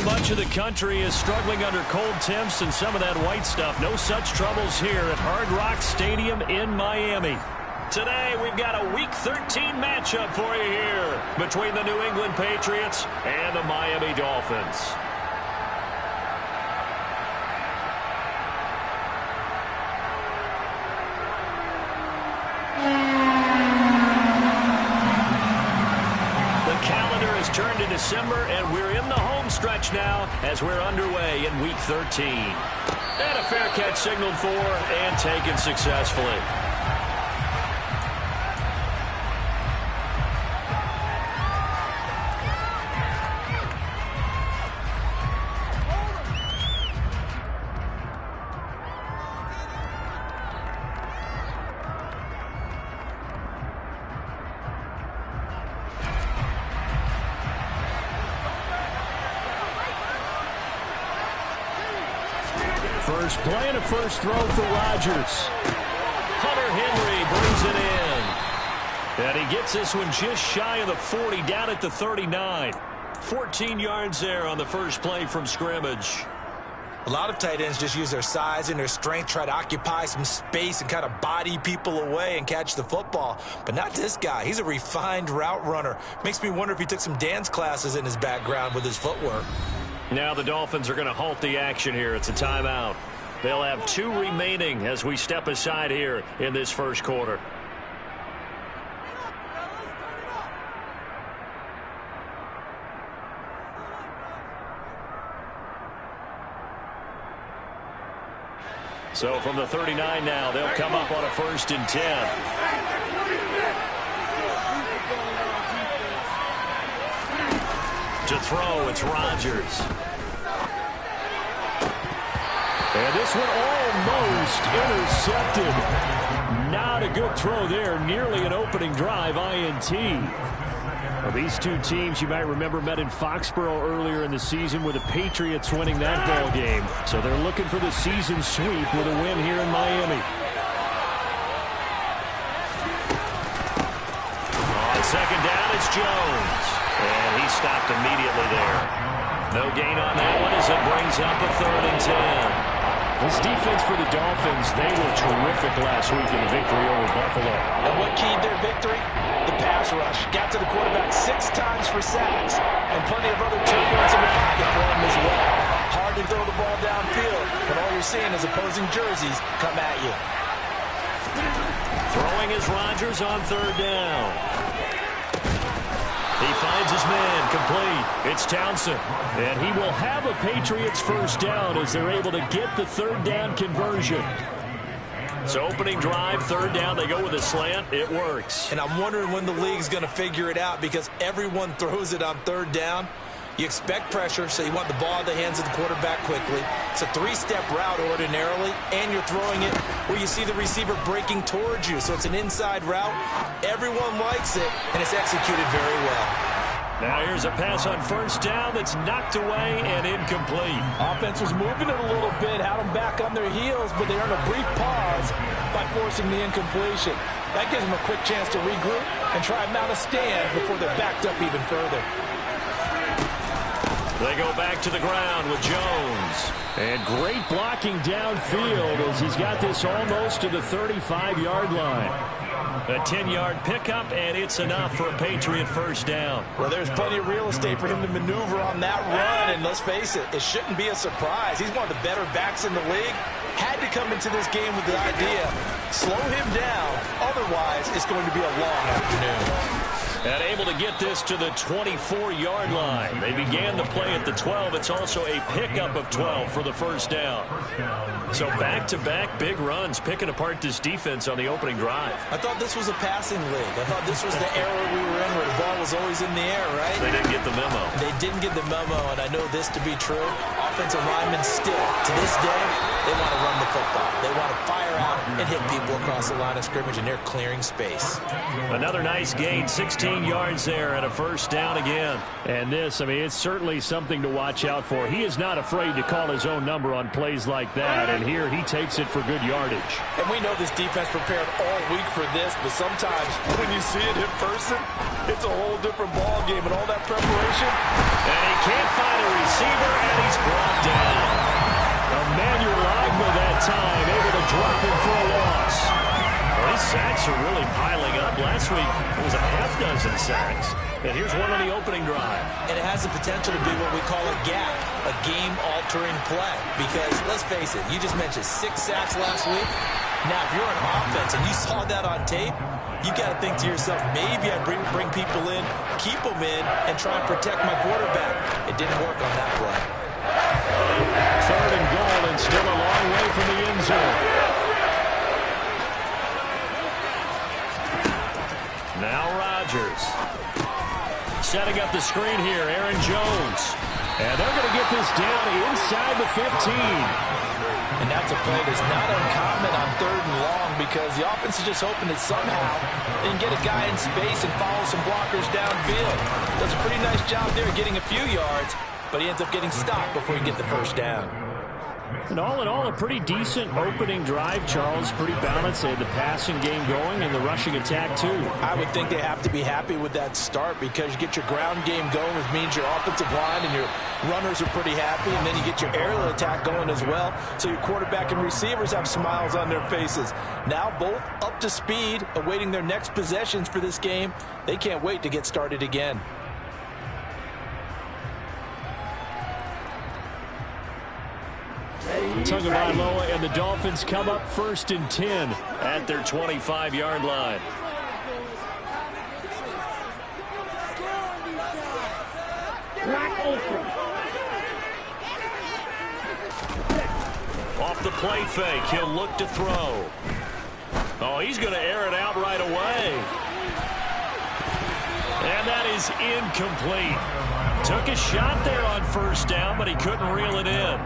much of the country is struggling under cold temps and some of that white stuff. No such troubles here at Hard Rock Stadium in Miami. Today, we've got a Week 13 matchup for you here between the New England Patriots and the Miami Dolphins. Turned to December, and we're in the home stretch now as we're underway in Week 13. And a fair catch signaled for and taken successfully. First play and a first throw for Rodgers. Hunter Henry brings it in. And he gets this one just shy of the 40, down at the 39. 14 yards there on the first play from scrimmage. A lot of tight ends just use their size and their strength, try to occupy some space and kind of body people away and catch the football. But not this guy. He's a refined route runner. Makes me wonder if he took some dance classes in his background with his footwork. Now the Dolphins are going to halt the action here. It's a timeout. They'll have 2 remaining as we step aside here in this first quarter. So from the 39 now, they'll come up on a 1st and 10. To throw, it's Rodgers. And this one almost intercepted. Not a good throw there. Nearly an opening drive, INT. Well, these two teams, you might remember, met in Foxborough earlier in the season with the Patriots winning that ball game. So they're looking for the season sweep with a win here in Miami. On second down, it's Jones. And he stopped immediately there. No gain on that one as it brings up a 3rd and 10. This defense for the Dolphins, they were terrific last week in the victory over Buffalo. And what keyed their victory? The pass rush. Got to the quarterback 6 times for sacks. And plenty of other turbulence in the pocket for him as well. Hard to throw the ball downfield, but all you're seeing is opposing jerseys come at you. Throwing is Rodgers on 3rd down. He finds his man, complete. It's Townsend. And he will have a Patriots 1st down as they're able to get the 3rd down conversion. So opening drive, 3rd down, they go with a slant. It works. And I'm wondering when the league's going to figure it out because everyone throws it on 3rd down. You expect pressure, so you want the ball in the hands of the quarterback quickly. It's a 3-step route ordinarily, and you're throwing it where you see the receiver breaking towards you. So it's an inside route. Everyone likes it, and it's executed very well. Now here's a pass on 1st down that's knocked away and incomplete. Offense was moving it a little bit, had them back on their heels, but they earned a brief pause by forcing the incompletion. That gives them a quick chance to regroup and try and mount a stand before they're backed up even further. They go back to the ground with Jones. And great blocking downfield as he's got this almost to the 35-yard line. A 10-yard pickup, and it's enough for a Patriot 1st down. Well, there's plenty of real estate for him to maneuver on that run, and let's face it, it shouldn't be a surprise. He's one of the better backs in the league. Had to come into this game with the idea, slow him down, otherwise it's going to be a long afternoon. And able to get this to the 24-yard line. They began the play at the 12. It's also a pickup of 12 for the 1st down. So back-to-back big runs, picking apart this defense on the opening drive. I thought this was a passing league. I thought this was the era we were in where the ball was always in the air, right? They didn't get the memo. They didn't get the memo, and I know this to be true. Offensive linemen still, to this day, they want to run the football. They want to fire out and hit people across the line of scrimmage, and they're clearing space. Another nice gain, 16 yards there, and a 1st down again. And this, I mean, it's certainly something to watch out for. He is not afraid to call his own number on plays like that, and here he takes it for good yardage. And we know this defense prepared all week for this, but sometimes when you see it in person, it's a whole different ball game, and all that preparation. And he can't find a receiver, sacks are really piling up. Last week, it was a half dozen sacks. And here's one on the opening drive. And it has the potential to be what we call a gap, a game-altering play. Because, let's face it, you just mentioned 6 sacks last week. Now, if you're an offense and you saw that on tape, you got to think to yourself, maybe I bring people in, keep them in, and try and protect my quarterback. It didn't work on that play. 3rd and goal, and still a long way from the end zone. Now Rodgers. Setting up the screen here, Aaron Jones. And they're going to get this down inside the 15. And that's a play that's not uncommon on 3rd and long because the offense is just hoping that somehow they can get a guy in space and follow some blockers downfield. Does a pretty nice job there getting a few yards, but he ends up getting stopped before he can get the first down. And all in all, a pretty decent opening drive, Charles. Pretty balanced. They had the passing game going and the rushing attack, too. I would think they have to be happy with that start because you get your ground game going, which means your offensive line and your runners are pretty happy, and then you get your aerial attack going as well, so your quarterback and receivers have smiles on their faces. Now both up to speed, awaiting their next possessions for this game. They can't wait to get started again. Tagovailoa and the Dolphins come up 1st and 10 at their 25-yard line. Off the play fake, he'll look to throw. Oh, he's going to air it out right away. And that is incomplete. Took a shot there on 1st down, but he couldn't reel it in.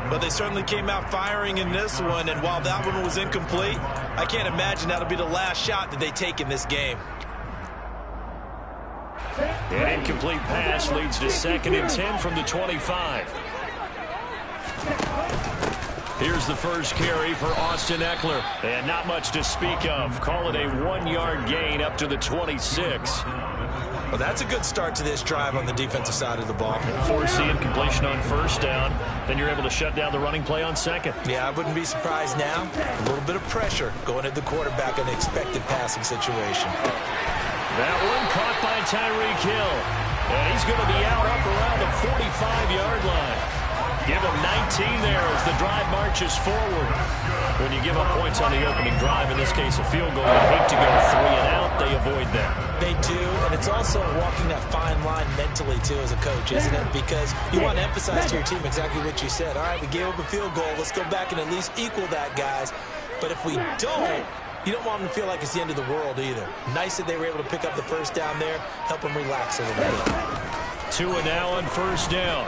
But they certainly came out firing in this one, and while that one was incomplete, I can't imagine that'll be the last shot that they take in this game. An incomplete pass leads to 2nd and 10 from the 25. Here's the first carry for Austin Eckler. And not much to speak of. Call it a 1-yard gain up to the 26. Well, that's a good start to this drive on the defensive side of the ball. Force the incompletion on 1st down. Then you're able to shut down the running play on 2nd. Yeah, I wouldn't be surprised now. A little bit of pressure going at the quarterback in an expected passing situation. That one caught by Tyreek Hill. And he's going to be out up around the 45-yard line. Give him 19 there as the drive marches forward. When you give up points on the opening drive, in this case a field goal, you hate to go 3 and out. They avoid that. They do, and it's also walking that fine line mentally, too, as a coach, isn't it? Because you want to emphasize to your team exactly what you said. All right, we gave up a field goal. Let's go back and at least equal that, guys. But if we don't, you don't want them to feel like it's the end of the world either. Nice that they were able to pick up the 1st down there, help them relax a little bit. 2 and now on 1st down.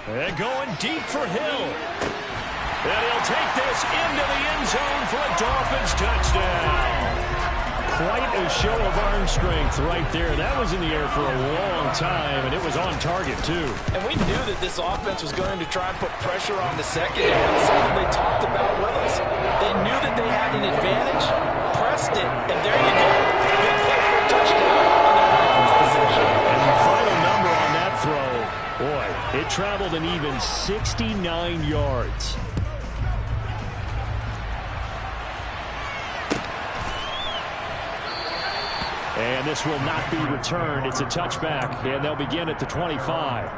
And going deep for Hill. And he'll take this into the end zone for a Dolphins touchdown. Quite a show of arm strength right there. That was in the air for a long time, and it was on target, too. And we knew that this offense was going to try and put pressure on the secondary. That's something they talked about with us. They knew that they had an advantage, pressed it, and there you go. Big play for a touchdown on the first possession. And the final number on that throw, boy, it traveled an even 69 yards. And this will not be returned. It's a touchback, and they'll begin at the 25.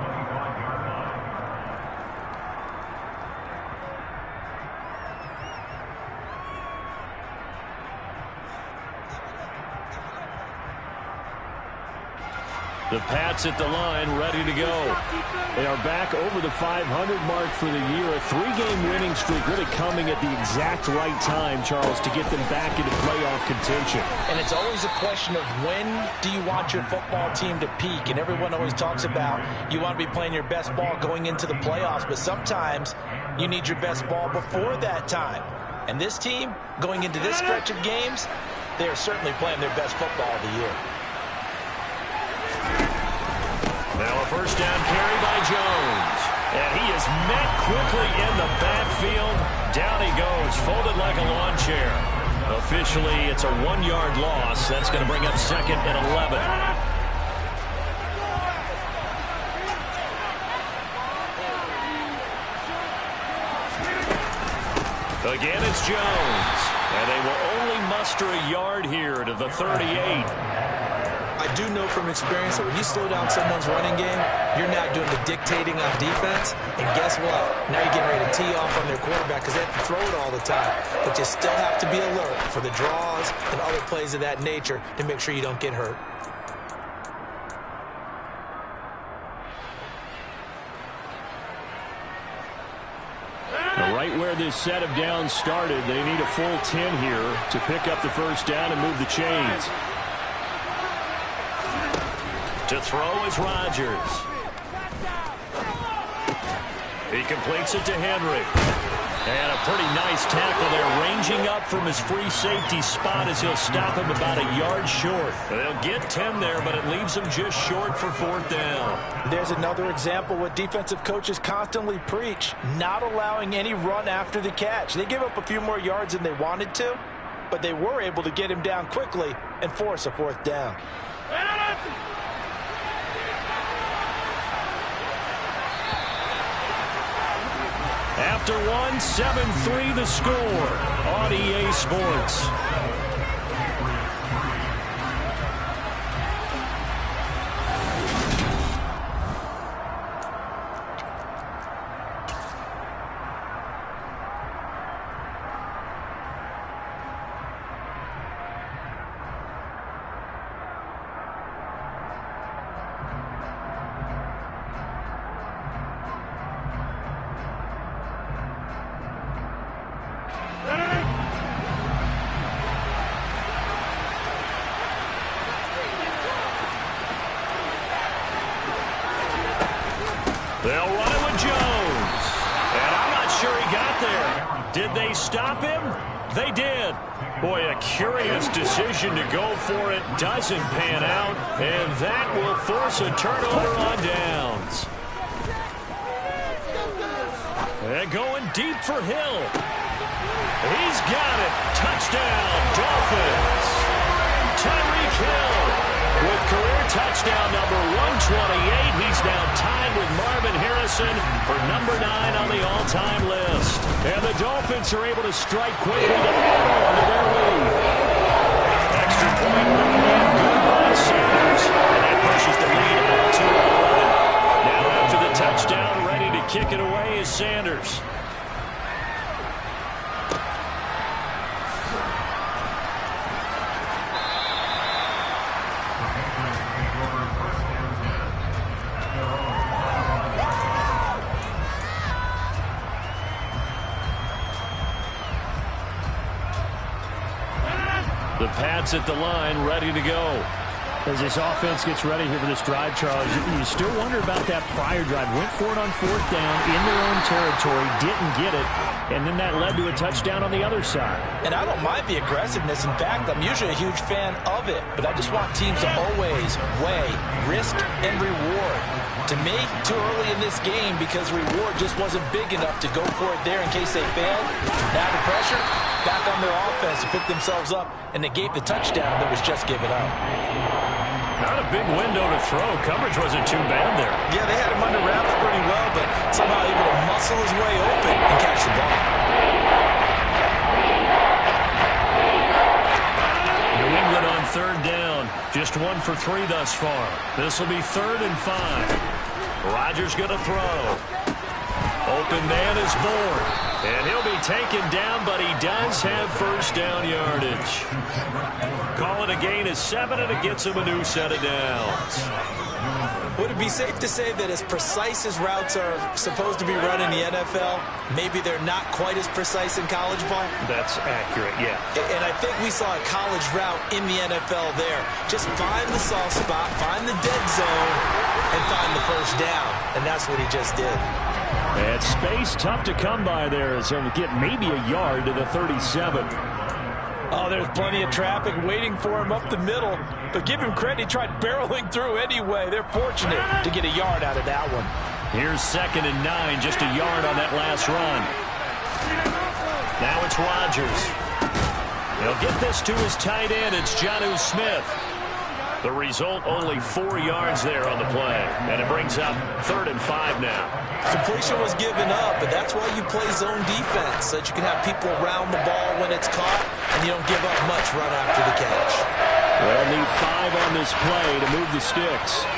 The Pats at the line, ready to go. They are back over the 500 mark for the year. A 3-game winning streak really coming at the exact right time, Charles, to get them back into playoff contention. And it's always a question of when do you want your football team to peak? And everyone always talks about you want to be playing your best ball going into the playoffs, but sometimes you need your best ball before that time. And this team, going into this stretch of games, they are certainly playing their best football of the year. Now a first down carry by Jones. And he is met quickly in the backfield. Down he goes, folded like a lawn chair. Officially, it's a 1-yard loss. That's going to bring up 2nd and 11. Again, it's Jones. And they will only muster a yard here to the 38. I do know from experience that when you slow down someone's running game, you're now doing the dictating on defense. And guess what? Now you're getting ready to tee off on their quarterback because they have to throw it all the time. But you still have to be alert for the draws and other plays of that nature to make sure you don't get hurt. Right where this set of downs started, they need a full 10 here to pick up the first down and move the chains. To throw is Rodgers. He completes it to Henry. And a pretty nice tackle there, ranging up from his free safety spot as he'll stop him about a yard short. They'll get 10 there, but it leaves him just short for fourth down. There's another example what defensive coaches constantly preach, not allowing any run after the catch. They give up a few more yards than they wanted to, but they were able to get him down quickly and force a fourth down. After one, 7-3 the score on EA Sports. They'll run it with Jones. And I'm not sure he got there. Did they stop him? They did. Boy, a curious decision to go for it. Doesn't pan out. And that will force a turnover on downs. And going deep for Hill. He's got it. Touchdown, Dolphins. Tyreek Hill with career touchdown number 128. He's now tied with Marvin Harrison for number 9 on the all-time list. And the Dolphins are able to strike quickly to add on to their lead. Extra point bringing in good by Sanders. And that pushes the lead up to 11. Now after the touchdown, ready to kick it away is Sanders. The Pats at the line, ready to go. As this offense gets ready here for this drive, Charles, you still wonder about that prior drive. Went for it on fourth down in their own territory, didn't get it, and then that led to a touchdown on the other side. And I don't mind the aggressiveness. In fact, I'm usually a huge fan of it, but I just want teams to always weigh risk and reward. To me, too early in this game because reward just wasn't big enough to go for it there in case they failed. Now the pressure, back on their offense to pick themselves up and negate the touchdown that was just given up. Not a big window to throw. Coverage wasn't too bad there. Yeah, they had him under wraps pretty well, but somehow able to muscle his way open and catch the ball. New England on third down. Just 1 for 3 thus far. This will be 3rd and 5. Rodgers going to throw. Open man is Bourne. And he'll be taken down, but he does have first down yardage. Calling a gain of 7, and it gets him a new set of downs. Would it be safe to say that as precise as routes are supposed to be run in the NFL, maybe they're not quite as precise in college ball? That's accurate, yeah. And I think we saw a college route in the NFL there. Just find the soft spot, find the dead zone, and find the first down. And that's what he just did. And space tough to come by there as he'll get maybe a yard to the 37. Oh, there's plenty of traffic waiting for him up the middle. But give him credit, he tried barreling through anyway. They're fortunate to get a yard out of that one. Here's 2nd and 9, just a yard on that last run. Now it's Rodgers. He'll get this to his tight end. It's Jonnu Smith. The result, only 4 yards there on the play. And it brings up 3rd and 5 now. Completion was given up, but that's why you play zone defense, so that you can have people around the ball when it's caught, and you don't give up much run after the catch. They'll need 5 on this play to move the sticks.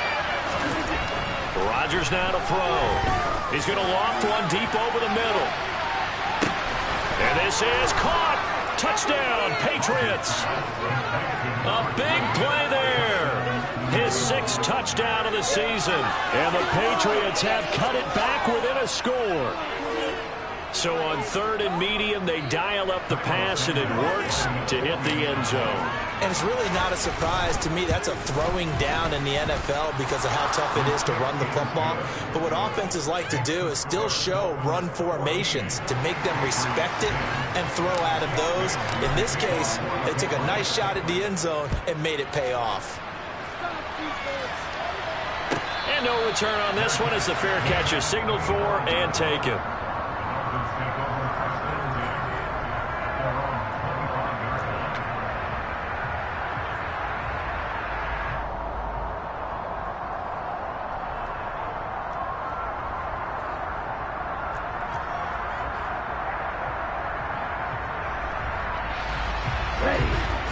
Rodgers now to throw. He's going to loft one deep over the middle. And this is caught. Touchdown, Patriots. A big play there. His 6th touchdown of the season. And the Patriots have cut it back within a score. So on 3rd and medium, they dial up the pass, and it works to hit the end zone. And it's really not a surprise to me. That's a throwing down in the NFL because of how tough it is to run the football. But what offenses like to do is still show run formations to make them respect it and throw out of those. In this case, they took a nice shot at the end zone and made it pay off. And no return on this one as the fair catch is signaled for and taken.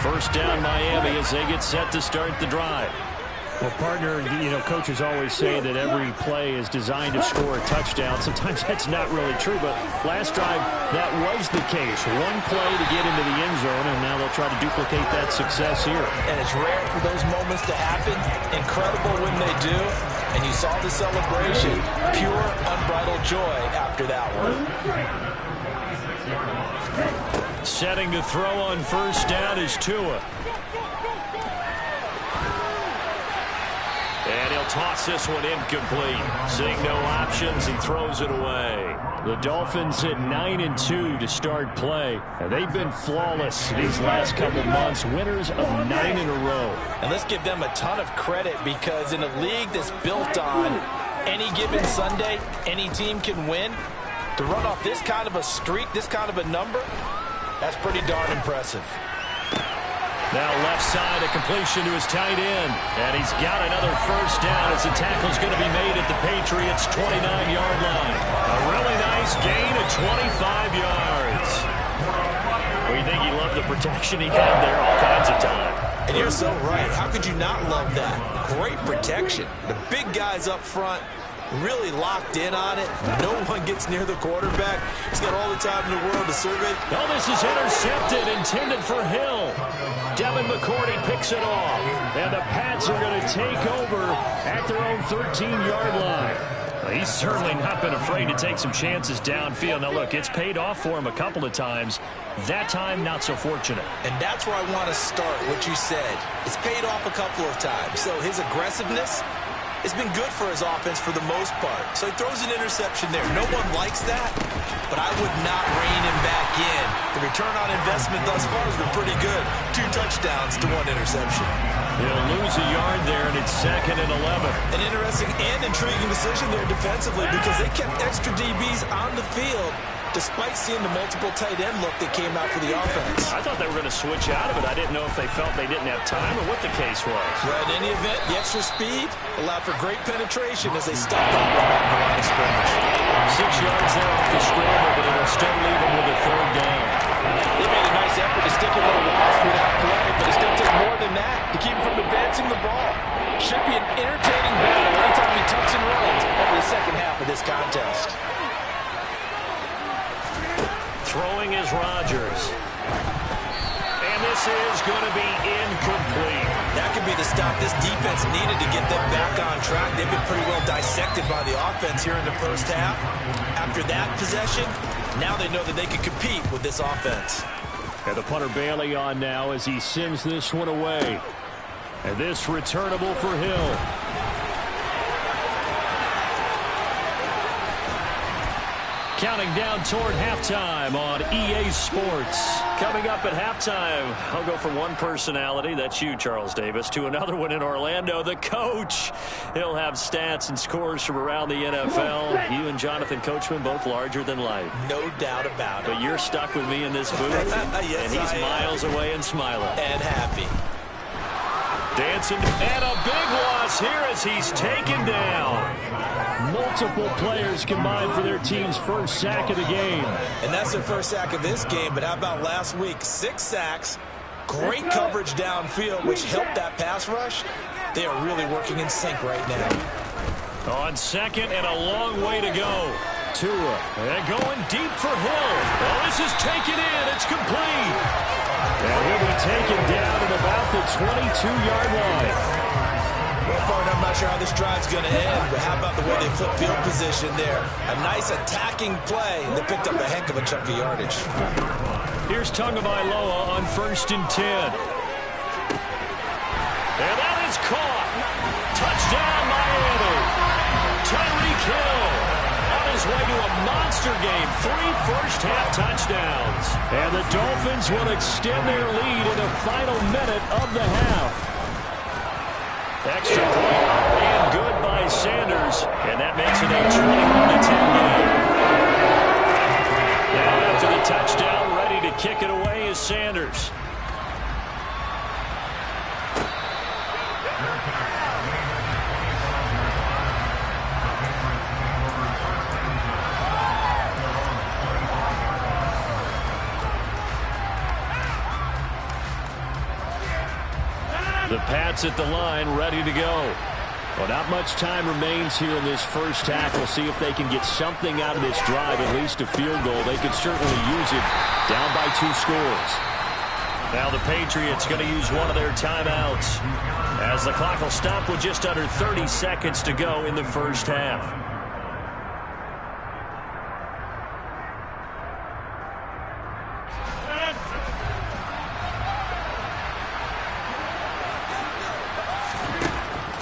First down, Miami, as they get set to start the drive. Well, partner, coaches always say that every play is designed to score a touchdown. Sometimes that's not really true, but last drive, that was the case. One play to get into the end zone, and now they'll try to duplicate that success here. And it's rare for those moments to happen. Incredible when they do. And you saw the celebration. Pure, unbridled joy after that one. Setting to throw on first down is Tua. And he'll toss this one incomplete. Seeing no options, he throws it away. The Dolphins at 9-2 to start play. And they've been flawless these last couple months. Winners of 9 in a row. And let's give them a ton of credit because in a league that's built on any given Sunday, any team can win. To run off this kind of a streak, this kind of a number, that's pretty darn impressive. Now left side, a completion to his tight end. And he's got another first down as the tackle's going to be made at the Patriots' 29-yard line. A really nice gain of 25 yards. We think he loved the protection he had there all kinds of time. And you're so right. How could you not love that? Great protection. The big guys up front really locked in on it. No one gets near the quarterback. He's got all the time in the world to survey. Oh, this is intercepted, intended for Hill. Devin McCourty picks it off. And the Pats are going to take over at their own 13-yard line. Well, he's certainly not been afraid to take some chances downfield. Now, look, it's paid off for him a couple of times. That time, not so fortunate. And that's where I want to start, what you said. It's paid off a couple of times. So his aggressiveness, it's been good for his offense for the most part. So he throws an interception there. No one likes that, but I would not rein him back in. The return on investment thus far has been pretty good. 2 touchdowns to 1 interception. He'll lose a yard there, and it's 2nd and 11. An interesting and intriguing decision there defensively because they kept extra DBs on the field despite seeing the multiple tight end look that came out for the offense. I thought they were going to switch out of it. I didn't know if they felt they didn't have time or what the case was. Well, in any event, the extra speed allowed for great penetration as they stuffed up behind the line of scrimmage. 6 yards there off the scramble, but it'll still leave them with a 3rd down. They made a nice effort to stick a little loss through that play, but it still took more than that to keep him from advancing the ball. Should be an entertaining battle anytime he tucks and runs over the second half of this contest. Throwing is Rodgers. And this is going to be incomplete. That could be the stop this defense needed to get them back on track. They've been pretty well dissected by the offense here in the first half. After that possession, now they know that they can compete with this offense. And the punter Bailey on now as he sends this one away. And this returnable for Hill. Counting down toward halftime on EA Sports. Coming up at halftime, I'll go from one personality, that's you, Charles Davis, to another one in Orlando, the coach. He'll have stats and scores from around the NFL. You and Jonathan Coachman, both larger than life. No doubt about it. But you're stuck with me in this booth, yes, and he's miles away and smiling. And happy. Dancing, and a big loss here as he's taken down. Multiple players combined for their team's first sack of the game. And that's their first sack of this game, but how about last week? 6 sacks, great coverage downfield, which helped that pass rush. They are really working in sync right now. On second and a long way to go. Tua, and going deep for Hill. Well, this is taken in. It's complete. And he'll be taken down at about the 22-yard line. Well, partner, I'm not sure how this drive's going to end, but how about the way they flip field position there? A nice attacking play. They picked up a heck of a chunk of yardage. Here's Tagovailoa on 1st and 10. And that is caught. Touchdown, Miami. Tyreek Hill on his way to a monster game. 3 first-half touchdowns. And the Dolphins will extend their lead in the final minute of the half. Extra point up and good by Sanders. And that makes it a 21-10 game. Now after the touchdown, ready to kick it away is Sanders. The Pats at the line, ready to go. Well, not much time remains here in this first half. We'll see if they can get something out of this drive, at least a field goal. They could certainly use it down by 2 scores. Now the Patriots going to use one of their timeouts as the clock will stop with just under 30 seconds to go in the first half.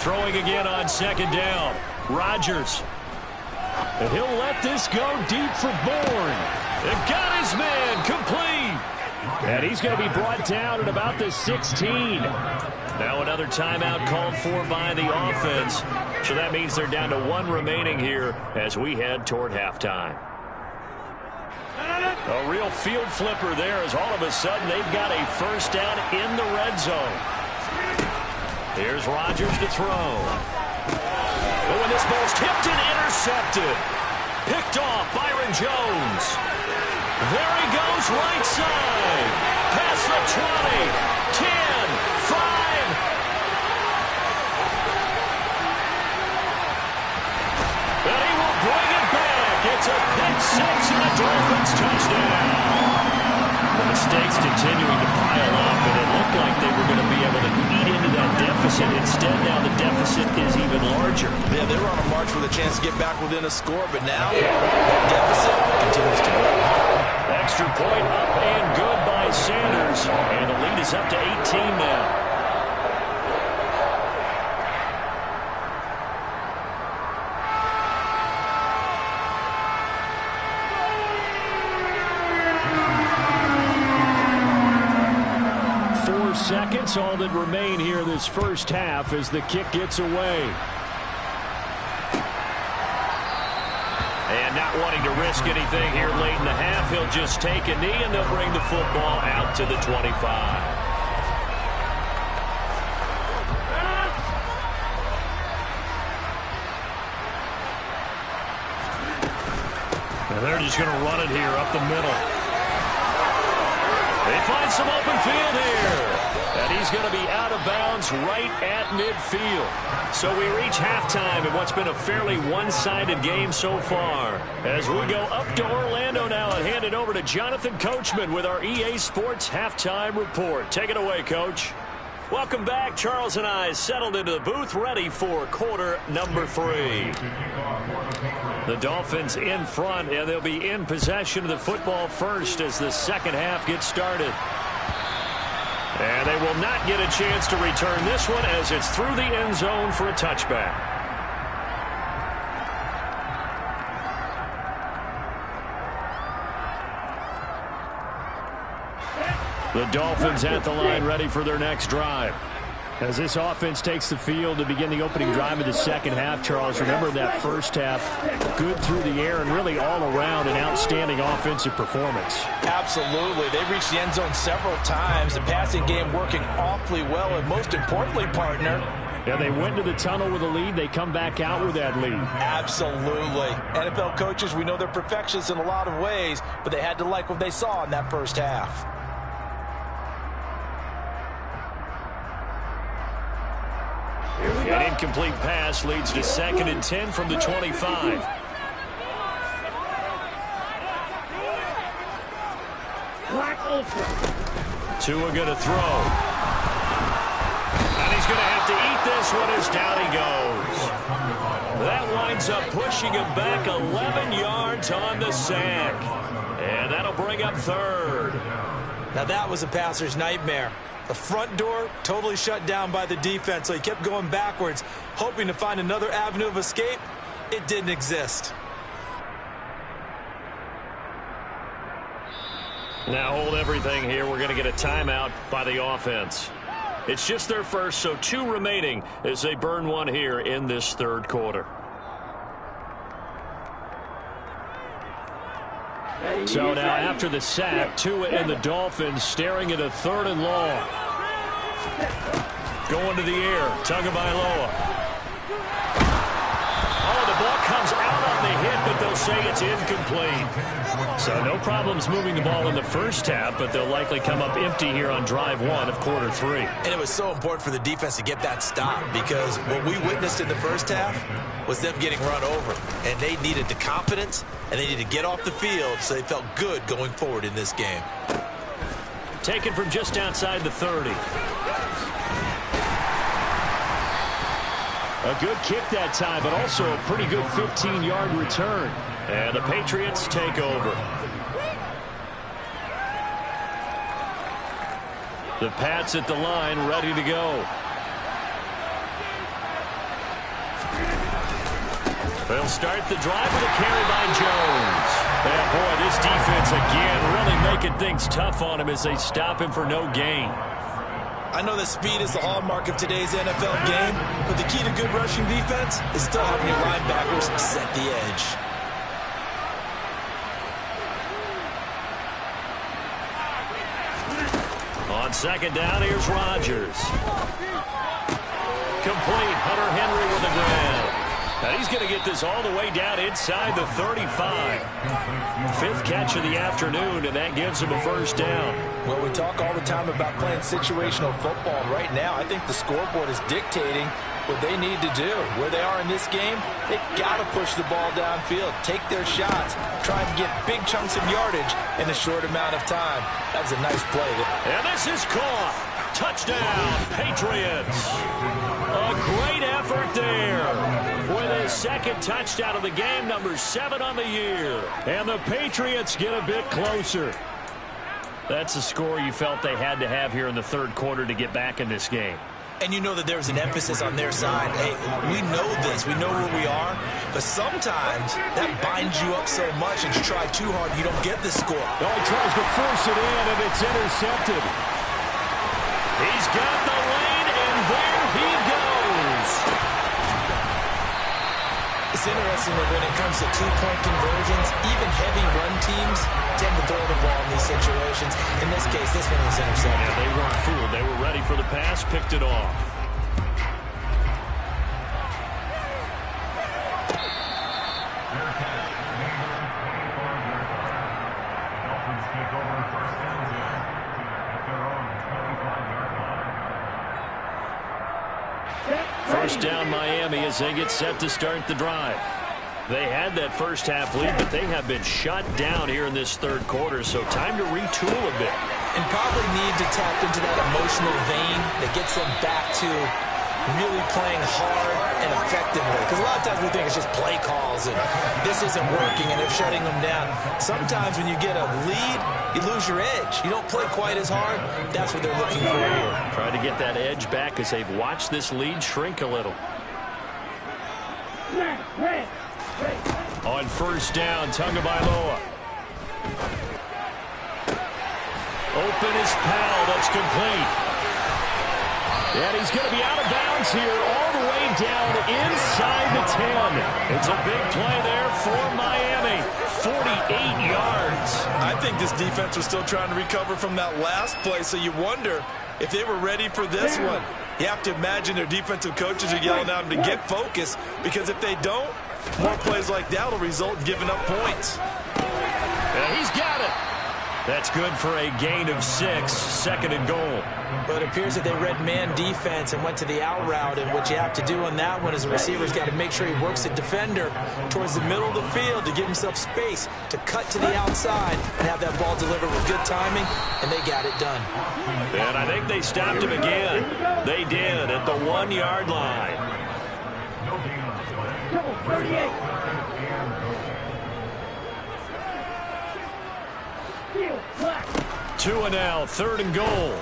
Throwing again on 2nd down. Rodgers. And he'll let this go deep for Bourne. They've got his man complete. And he's going to be brought down at about the 16. Now another timeout called for by the offense. So that means they're down to 1 remaining here as we head toward halftime. A real field flipper there as all of a sudden they've got a first down in the red zone. Here's Rodgers to throw. Oh, and this ball's tipped and intercepted. Picked off Byron Jones. There he goes right side. Past the 20. 10. 5. And he will bring it back. It's a pick 6 and a Dolphins touchdown. The mistakes continuing to pile up, and it looked like they were going to be able to eat into that deficit. Instead, now the deficit is even larger. Yeah, they were on a march with a chance to get back within a score, but now that deficit continues to grow. Extra point up and good by Sanders, and the lead is up to 18 now. Seconds, all that remain here this first half as the kick gets away. And not wanting to risk anything here late in the half, he'll just take a knee and they'll bring the football out to the 25. And they're just going to run it here up the middle. They find some open field here. And he's going to be out of bounds right at midfield. So we reach halftime in what's been a fairly one-sided game so far. As we go up to Orlando now and hand it over to Jonathan Coachman with our EA Sports Halftime Report. Take it away, Coach. Welcome back. Charles and I settled into the booth ready for quarter number 3. The Dolphins in front, and they'll be in possession of the football first as the second half gets started. And they will not get a chance to return this one as it's through the end zone for a touchback. The Dolphins at the line ready for their next drive. As this offense takes the field to begin the opening drive of the second half, Charles, remember that first half, good through the air and really all around an outstanding offensive performance. Absolutely. They reached the end zone several times. The passing game working awfully well, and most importantly, partner, yeah, they went to the tunnel with a lead. They come back out with that lead. Absolutely. NFL coaches, we know they're perfectionists in a lot of ways, but they had to like what they saw in that first half. An incomplete pass leads to 2nd and 10 from the 25. Tua going to throw. And he's going to have to eat this one as down he goes. That winds up pushing him back 11 yards on the sack. And that'll bring up 3rd. Now that was a passer's nightmare. The front door totally shut down by the defense, so he kept going backwards, hoping to find another avenue of escape. It didn't exist. Now hold everything here. We're going to get a timeout by the offense. It's just their first, so 2 remaining as they burn one here in this 3rd quarter. So now after the sack, Tua and the Dolphins staring at a 3rd and long. Going to the air, Tagovailoa. Oh, the ball comes out on the hit, but they'll say it's incomplete. So no problems moving the ball in the first half, but they'll likely come up empty here on drive 1 of quarter 3. And it was so important for the defense to get that stop, because what we witnessed in the first half was them getting run over. And they needed the confidence, and they needed to get off the field so they felt good going forward in this game. Taken from just outside the 30. A good kick that time, but also a pretty good 15-yard return. And the Patriots take over. The Pats at the line, ready to go. They'll start the drive with a carry by Jones. And boy, this defense again really making things tough on him as they stop him for no gain. I know that speed is the hallmark of today's NFL game, but the key to good rushing defense is still having your linebackers set the edge. On 2nd down, here's Rodgers. Complete. Hunter Henry with the grab. And he's going to get this all the way down inside the 35. 5th catch of the afternoon, and that gives him a 1st down. Well, we talk all the time about playing situational football. Right now, I think the scoreboard is dictating what they need to do. Where they are in this game, they got to push the ball downfield, take their shots, try and get big chunks of yardage in a short amount of time. That was a nice play. And this is caught. Touchdown, Patriots. A great effort there. With his 2nd touchdown of the game, number 7 on the year. And the Patriots get a bit closer. That's a score you felt they had to have here in the 3rd quarter to get back in this game. And you know that there was an emphasis on their side. Hey, we know this. We know where we are. But sometimes that binds you up so much and you try too hard, you don't get the score. Oh, he tries to force it in, and it's intercepted. He's got the lane, and there he goes. It's interesting that when it comes to 2-point conversions, even heavy run teams tend to throw the ball in these situations. In this case, this one was intercepted. Yeah, they weren't fooled. They were ready for the pass, picked it off. First down Miami as they get set to start the drive. They had that first half lead, but they have been shut down here in this 3rd quarter, so time to retool a bit. And probably need to tap into that emotional vein that gets them back to really playing hard and effectively. Because a lot of times we think it's just play calls and this isn't working and they're shutting them down. Sometimes when you get a lead, you lose your edge. You don't play quite as hard. That's what they're looking for here. Try to get that edge back as they've watched this lead shrink a little. On 1st down, Tagovailoa. Open is Powell. That's complete. And he's going to be out of bounds here all the way down inside the 10. It's a big play there for Miami. 48 yards. I think this defense was still trying to recover from that last play, so you wonder if they were ready for this one. You have to imagine their defensive coaches are yelling at them to get focused, because if they don't, more plays like that will result in giving up points. And he's got it. That's good for a gain of 6, second and goal. But it appears that they read man defense and went to the out route, and what you have to do on that one is the receiver's got to make sure he works the defender towards the middle of the field to give himself space to cut to the outside and have that ball delivered with good timing, and they got it done. And I think they stopped him again. They did at the 1-yard line. 2 now, third and goal.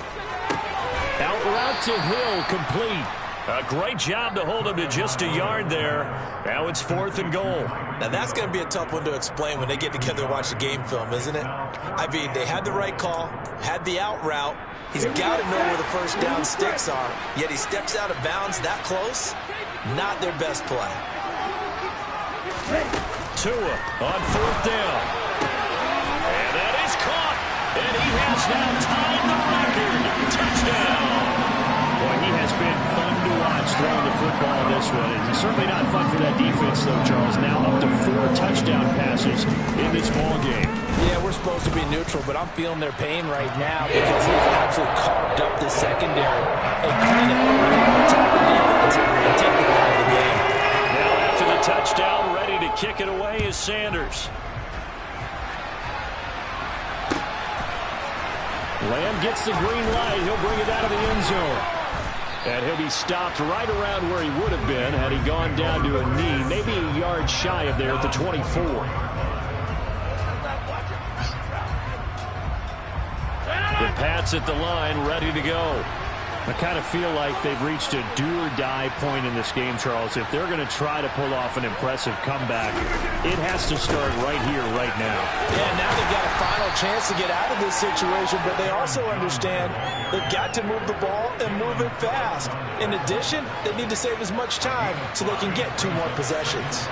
Out route to Hill, complete. A great job to hold him to just a yard there. Now it's 4th and goal. Now that's going to be a tough one to explain when they get together to watch the game film, isn't it? I mean, they had the right call, had the out route. He's got to know where the first down sticks are, yet he steps out of bounds that close. Not their best play. Tua on 4th down. And that is caught. And he has now tied the record. Touchdown. Boy, he has been fun to watch throwing the football this one. It's certainly not fun for that defense, though, Charles. Now up to 4 touchdown passes in this ball game. Yeah, we're supposed to be neutral, but I'm feeling their pain right now because he's absolutely carved up the secondary. A clinic on top of defense and take the ball out of the game. Now after the touchdown, ready to kick it away is Sanders. Lamb gets the green light. He'll bring it out of the end zone. And he'll be stopped right around where he would have been had he gone down to a knee, maybe a yard shy of there at the 24. The Pats at the line, ready to go. I kind of feel like they've reached a do-or-die point in this game, Charles. If they're going to try to pull off an impressive comeback, it has to start right here, right now. Yeah, now they've got a final chance to get out of this situation, but they also understand they've got to move the ball and move it fast. In addition, they need to save as much time so they can get 2 more possessions.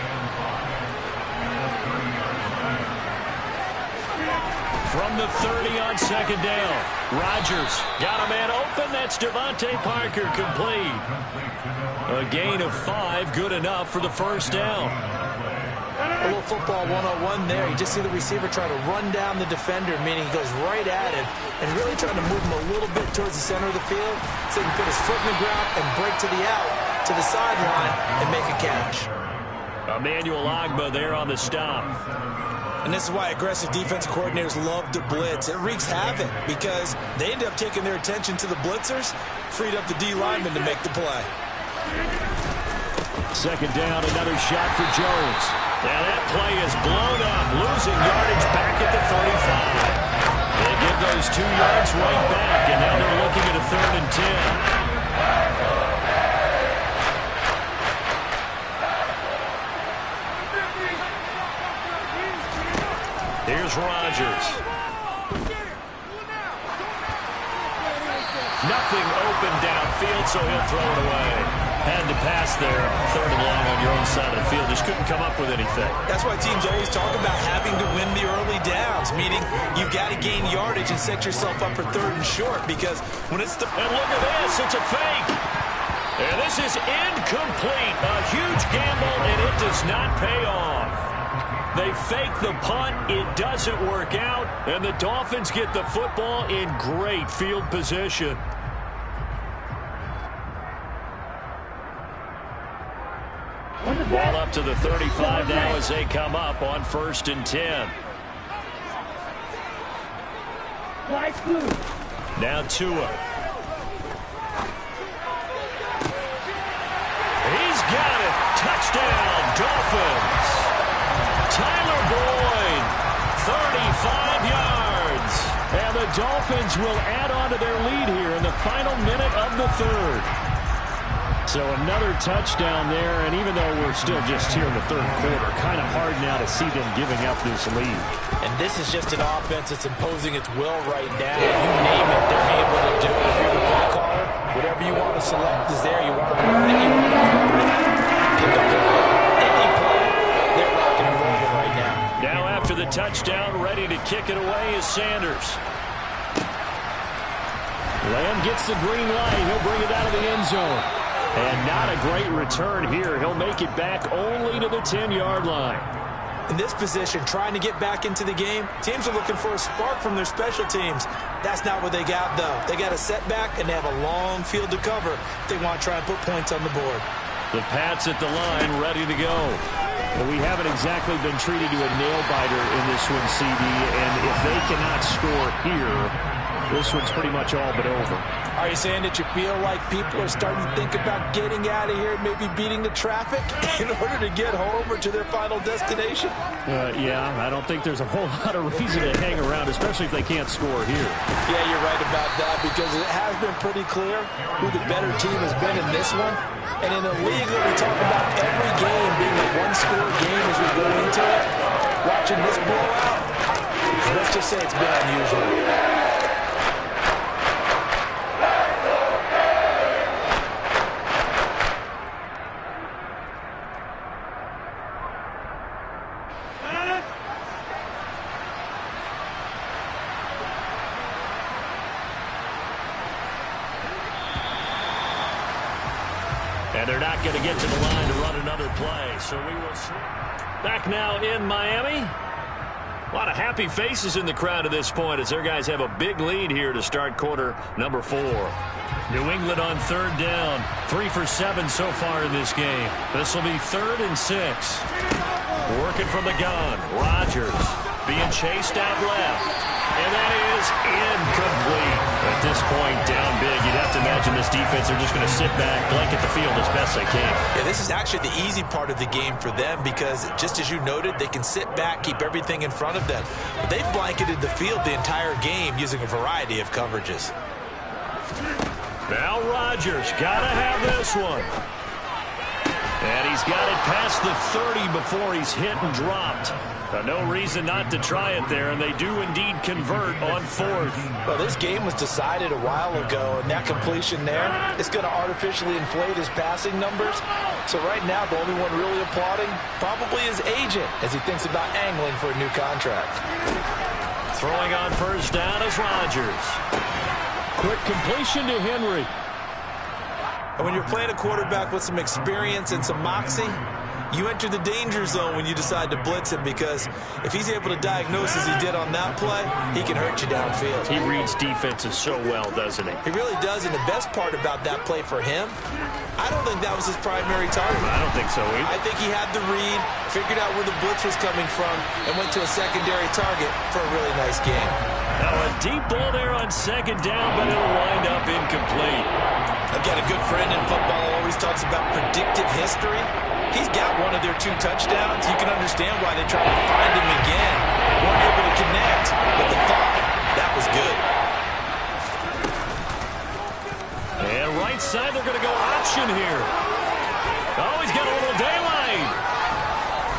From the 30 on 2nd down, Rodgers got a man open. That's Devontae Parker, complete. A gain of 5, good enough for the first down. A little football 101 there. You just see the receiver try to run down the defender, meaning he goes right at him and really trying to move him a little bit towards the center of the field so he can put his foot in the ground and break to the out, to the sideline, and make a catch. Emmanuel Ogbah there on the stop. And this is why aggressive defensive coordinators love to blitz. It wreaks havoc because they end up taking their attention to the blitzers, freed up the D lineman to make the play. 2nd down, another shot for Jones. Now that play is blown up, losing yardage back at the 35. They give those 2 yards right back, and now they're looking at a 3rd and 10. Here's Rodgers. Nothing open downfield, so he'll throw it away. Had to pass there, 3rd and long on your own side of the field. Just couldn't come up with anything. That's why teams always talk about having to win the early downs, meaning you've got to gain yardage and set yourself up for 3rd and short, because when it's the... And look at this, it's a fake. And this is incomplete. A huge gamble, and it does not pay off. They fake the punt. It doesn't work out. And the Dolphins get the football in great field position. Ball up to the 35 now as they come up on 1st and 10. Now Tua. He's got it. Touchdown, Dolphins. Tyler Boyd, 35 yards. And the Dolphins will add on to their lead here in the final minute of the 3rd. So another touchdown there, and even though we're still just here in the 3rd quarter, kind of hard now to see them giving up this lead. And this is just an offense that's imposing its will right now. You name it, they're able to do it. If you're the play caller, Whatever you want to select is there. You want to run it, you want to throw it. Pick up any play. They're rocking and rolling right now. Now after the touchdown, ready to kick it away is Sanders. Lamb gets the green light. He'll bring it out of the end zone. And not a great return here. He'll make it back only to the 10-yard line. In this position, trying to get back into the game, teams are looking for a spark from their special teams. That's not what they got, though. They got a setback, and they have a long field to cover if they want to try and put points on the board. The Pats at the line, ready to go. Well, we haven't exactly been treated to a nail-biter in this one, CD, and if they cannot score here, this one's pretty much all but over. Are you saying that you feel like people are starting to think about getting out of here and maybe beating the traffic in order to get home or to their final destination? Yeah, I don't think there's a whole lot of reason to hang around, especially if they can't score here. Yeah, you're right about that, because it has been pretty clear who the better team has been in this one. And in a league that we talk about every game being a one-score game as we go into it, watching this blowout, let's just say it's been unusual. And they're not going to get to the line to run another play, so we will see. Back now in Miami. A lot of happy faces in the crowd at this point as their guys have a big lead here to start quarter number 4. New England on third down. 3 for 7 so far in this game. This will be 3rd and 6. Working from the gun. Rodgers being chased out left. And that is incomplete. At this point, down big. You'd have to imagine this defense, they're just going to sit back, blanket the field as best they can. Yeah, this is actually the easy part of the game for them because, just as you noted, they can sit back, keep everything in front of them. But they've blanketed the field the entire game using a variety of coverages. Now Rodgers got to have this one. And he's got it past the 30 before he's hit and dropped. No reason not to try it there, and they do indeed convert on 4th. Well, this game was decided a while ago, and that completion there is going to artificially inflate his passing numbers. So right now, the only one really applauding probably his agent as he thinks about angling for a new contract. Throwing on first down is Rodgers. Quick completion to Henry. And when you're playing a quarterback with some experience and some moxie, you enter the danger zone when you decide to blitz him, because if he's able to diagnose as he did on that play, he can hurt you downfield. He reads defenses so well, doesn't he? He really does, and the best part about that play for him, I don't think that was his primary target. I don't think so either. I think he had the read, figured out where the blitz was coming from, and went to a secondary target for a really nice game. Now a deep ball there on 2nd down, but it'll wind up incomplete. Again, a good friend in football always talks about predictive history. He's got one of their 2 touchdowns. You can understand why they tried to find him again. Weren't able to connect, but the thought, that was good. And right side, they're going to go option here. Oh, he's got a little daylight.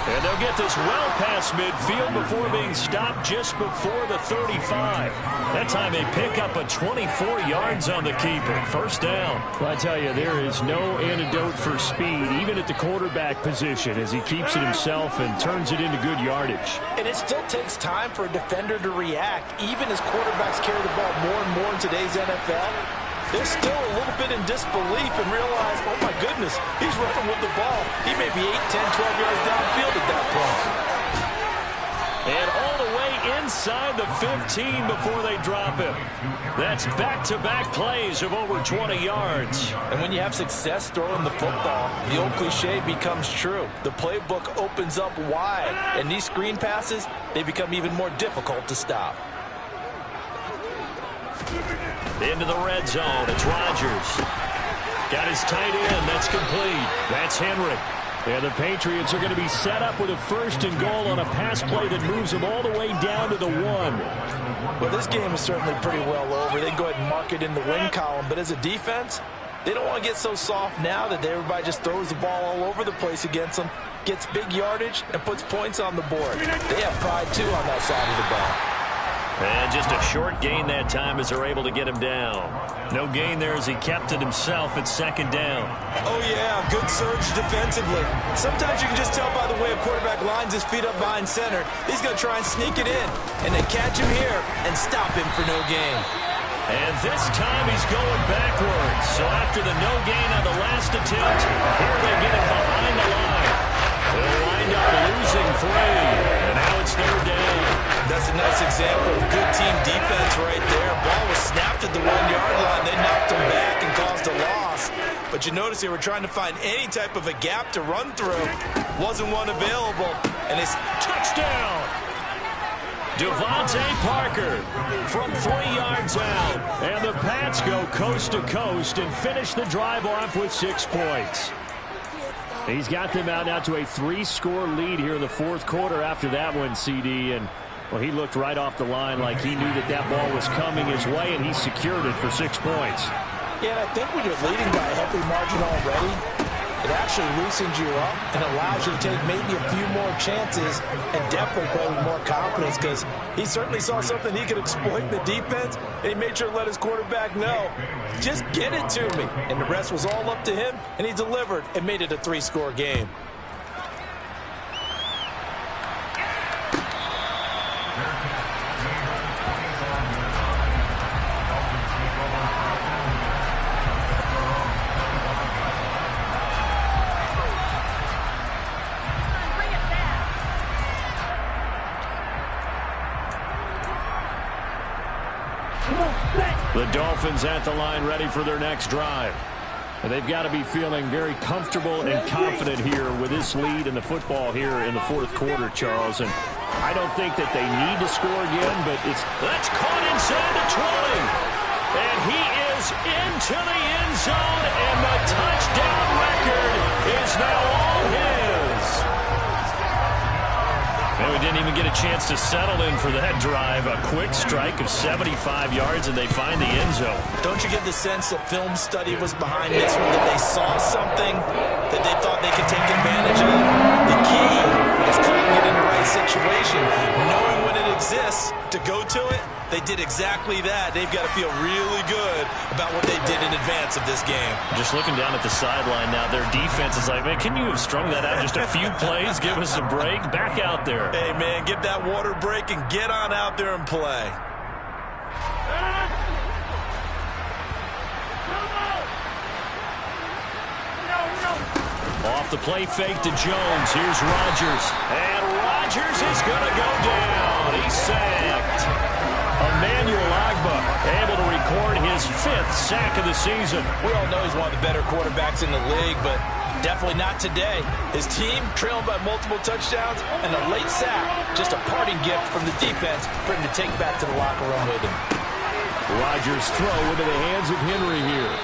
And they'll get this well past midfield before being stopped just before the 35. That time they pick up a 24 yards on the keeper. First down. Well, I tell you, there is no antidote for speed, even at the quarterback position, as he keeps it himself and turns it into good yardage. And it still takes time for a defender to react, even as quarterbacks carry the ball more and more in today's NFL. They're still a little bit in disbelief and realize, oh my goodness, he's running with the ball. He may be 8, 10, 12 yards downfield at that point. And all the way inside the 15 before they drop him. That's back-to-back plays of over 20 yards. And when you have success throwing the football, the old cliche becomes true. The playbook opens up wide, and these screen passes, they become even more difficult to stop. Into the red zone. It's Rodgers. Got his tight end. That's complete. That's Henry. And the Patriots are going to be set up with a 1st and goal on a pass play that moves them all the way down to the 1. Well, this game is certainly pretty well over. They can go ahead and mark it in the win column. But as a defense, they don't want to get so soft now that everybody just throws the ball all over the place against them, gets big yardage, and puts points on the board. They have pride, too, on that side of the ball. And just a short gain that time as they're able to get him down. No gain there as he kept it himself at second down. Oh, yeah, good surge defensively. Sometimes you can just tell by the way a quarterback lines his feet up behind center. He's going to try and sneak it in, and they catch him here and stop him for no gain. And this time he's going backwards. So after the no gain on the last attempt, here they get him behind the line. They'll wind up losing 3, and now it's third down. That's a nice example of good team defense right there. Ball was snapped at the 1-yard line. They knocked him back and caused a loss. But you notice they were trying to find any type of a gap to run through. Wasn't one available. And it's touchdown. Devontae Parker from 3 yards out. And the Pats go coast to coast and finish the drive off with 6 points. He's got them out now to a 3-score lead here in the fourth quarter after that one, CD. And, well, he looked right off the line like he knew that that ball was coming his way, and he secured it for 6 points. Yeah, and I think when you're leading by a healthy margin already, it actually loosens you up and allows you to take maybe a few more chances and definitely play with more confidence, because he certainly saw something he could exploit in the defense, and he made sure to let his quarterback know, just get it to me. And the rest was all up to him, and he delivered and made it a 3-score game. The Dolphins at the line ready for their next drive. And they've got to be feeling very comfortable and confident here with this lead in the football here in the fourth quarter, Charles. And I don't think that they need to score again, but that's caught inside the 20. And he is into the end zone, and the touchdown record is now all his. And we didn't even get a chance to settle in for that drive. A quick strike of 75 yards, and they find the end zone. Don't you get the sense that film study was behind this one, that they saw something that they thought they could take advantage of? The key is calling it in the right situation, knowing when it exists to go to it. They did exactly that. They've got to feel really good about what they did in advance of this game. Just looking down at the sideline now, their defense is like, man, can you have strung that out just a few plays? Give us a break. Back out there. Hey, man, get that water break and get on out there and play. Off the play fake to Jones. Here's Rodgers. And Rodgers is going to go down. He's sacked. Emmanuel Ogbah able to record his 5th sack of the season. We all know he's one of the better quarterbacks in the league, but definitely not today. His team trailing by multiple touchdowns, and a late sack, just a parting gift from the defense for him to take back to the locker room with him. Rodgers' throw into the hands of Henry here.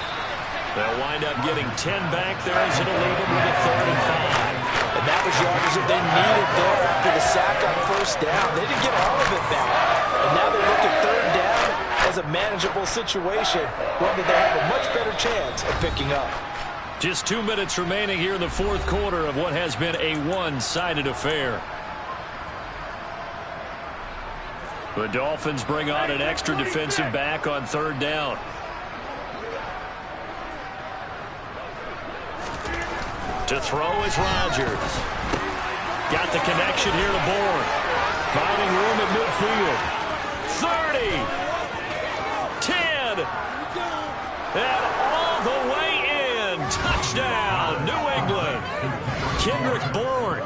They'll wind up getting 10 back there as it'll leave them with a 3rd and 5. And that was yardage that they needed there after the sack on first down. They didn't get all of it back. And now they look at 3rd down as a manageable situation, one that they have a much better chance of picking up. Just 2 minutes remaining here in the fourth quarter of what has been a one-sided affair. The Dolphins bring on an extra defensive back on 3rd down. To throw is Rodgers. Got the connection here to Bourne. Finding room at midfield. 30. 10. And all the way in. Touchdown, New England. Kendrick Bourne,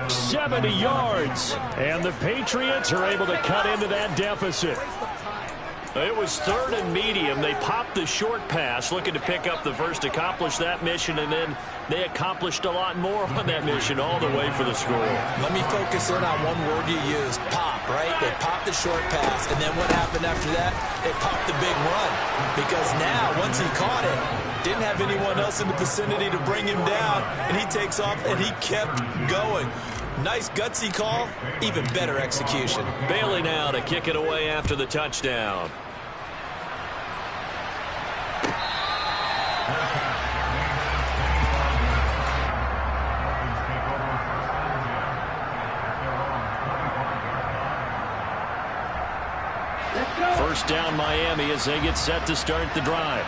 70 yards. And the Patriots are able to cut into that deficit. It was 3rd and medium. They popped the short pass, looking to pick up the first, accomplish that mission, and then they accomplished a lot more on that mission all the way for the score. Let me focus in on one word you used, pop, right? They popped the short pass, and then what happened after that? They popped the big run. Because now, once he caught it, didn't have anyone else in the vicinity to bring him down, and he takes off, and he kept going. Nice gutsy call, even better execution. Bailey now to kick it away after the touchdown. First down Miami as they get set to start the drive.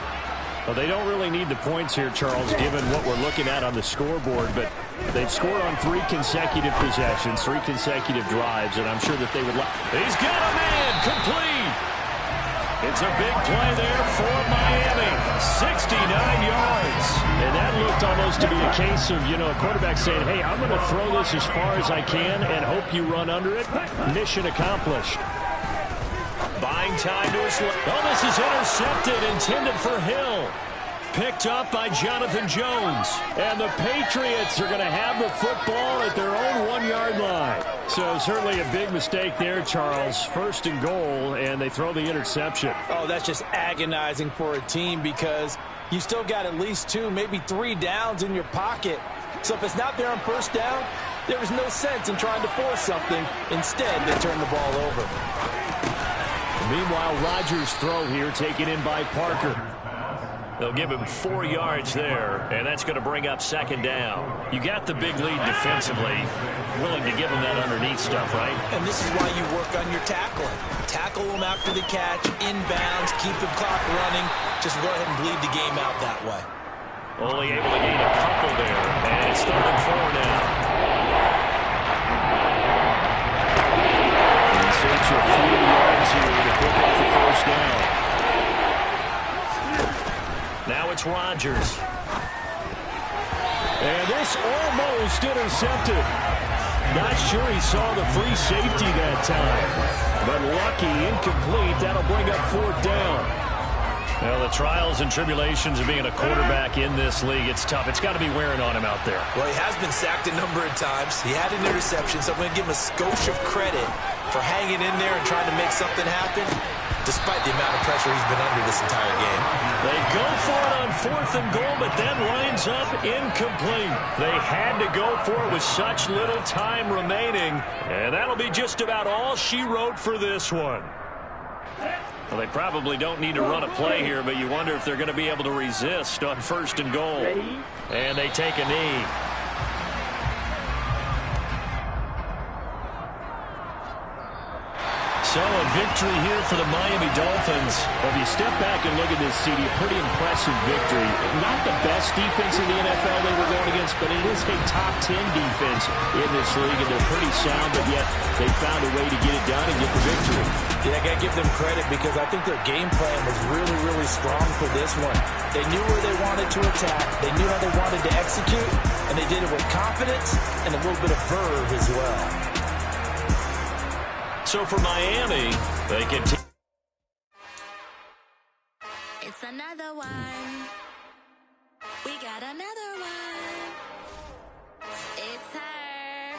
Well, they don't really need the points here, Charles, given what we're looking at on the scoreboard, but they've scored on 3 consecutive possessions, 3 consecutive drives, and I'm sure that they would like. He's got a man complete. It's a big play there for Miami. 69 yards. And that looked almost to be a case of, a quarterback saying, hey, I'm going to throw this as far as I can and hope you run under it. Mission accomplished. Buying time to his left. Oh, this is intercepted, intended for Hill. Picked up by Jonathan Jones. And the Patriots are going to have the football at their own 1-yard line. So certainly a big mistake there, Charles. First and goal, and they throw the interception. Oh, that's just agonizing for a team because you still got at least 2, maybe 3 downs in your pocket. So if it's not there on first down, there is no sense in trying to force something. Instead, they turn the ball over. Meanwhile, Rodgers' throw here taken in by Parker. They'll give him 4 yards there, and that's going to bring up second down. You got the big lead defensively, willing to give him that underneath stuff, right? And this is why you work on your tackling. Tackle them after the catch, inbounds, keep the clock running. Just go ahead and bleed the game out that way. Only able to gain a couple there, and it's 3rd and 4 now. In search of 3 yards here to pick up the first down. Now it's Rodgers. And this almost intercepted. Not sure he saw the free safety that time. But lucky, incomplete. That'll bring up 4th down. Well, the trials and tribulations of being a quarterback in this league, it's tough. It's got to be wearing on him out there. Well, he has been sacked a number of times. He had an interception, so I'm going to give him a skosh of credit for hanging in there and trying to make something happen, despite the amount of pressure he's been under this entire game. They go for it on 4th and goal, but then lines up incomplete. They had to go for it with such little time remaining, and that'll be just about all she wrote for this one. Well, they probably don't need to run a play here, but you wonder if they're going to be able to resist on 1st and goal. And they take a knee. So a victory here for the Miami Dolphins. Well, if you step back and look at this, CD, pretty impressive victory. Not the best defense in the NFL they were going against, but it is a top 10 defense in this league, and they're pretty sound, but yet they found a way to get it done and get the victory. Yeah, I got to give them credit because I think their game plan was really, really strong for this one. They knew where they wanted to attack. They knew how they wanted to execute, and they did it with confidence and a little bit of verve as well. So for Miami, they continue. It's another one. We got another one. It's her.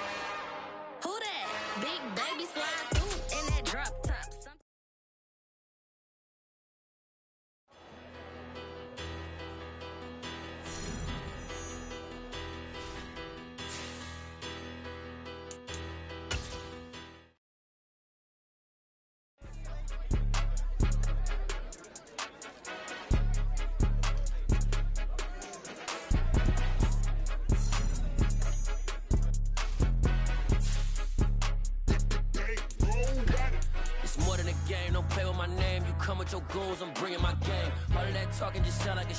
Who that? Big baby slide through in that drop top. More than a game, don't play with my name. You come with your goons, I'm bringing my game. All of that talking just sound like a